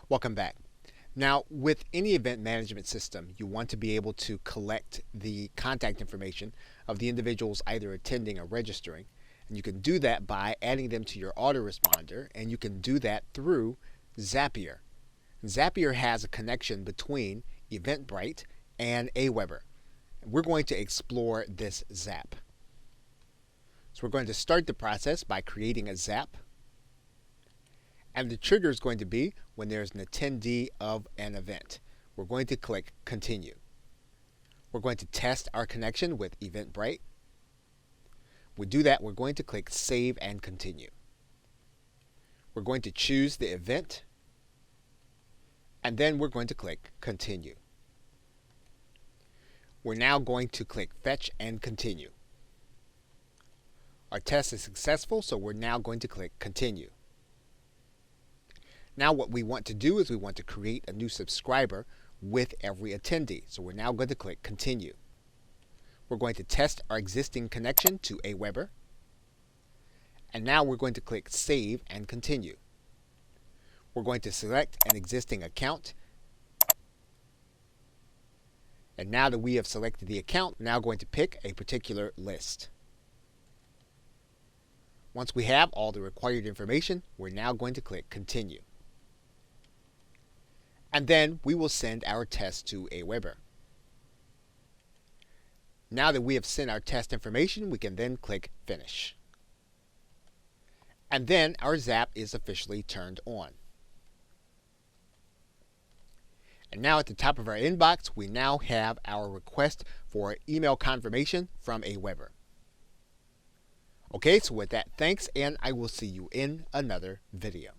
Welcome back. Now, with any event management system, you want to be able to collect the contact information of the individuals either attending or registering. And you can do that by adding them to your autoresponder, and you can do that through Zapier. Zapier has a connection between Eventbrite and Aweber. We're going to explore this Zap. So we're going to start the process by creating a Zap. And the trigger is going to be when there's an attendee of an event. We're going to click Continue. We're going to test our connection with Eventbrite. We do that, we're going to click Save and Continue. We're going to choose the event, and then we're going to click Continue. We're now going to click Fetch and Continue. Our test is successful, so we're now going to click Continue. Now what we want to do is we want to create a new subscriber with every attendee. So we're now going to click Continue. We're going to test our existing connection to Aweber. And now we're going to click Save and Continue. We're going to select an existing account. And now that we have selected the account, we're now going to pick a particular list. Once we have all the required information, we're now going to click Continue. And then we will send our test to Aweber. Now that we have sent our test information, we can then click Finish. And then our Zap is officially turned on. And now at the top of our inbox, we now have our request for email confirmation from Aweber. Okay, so with that, thanks, and I will see you in another video.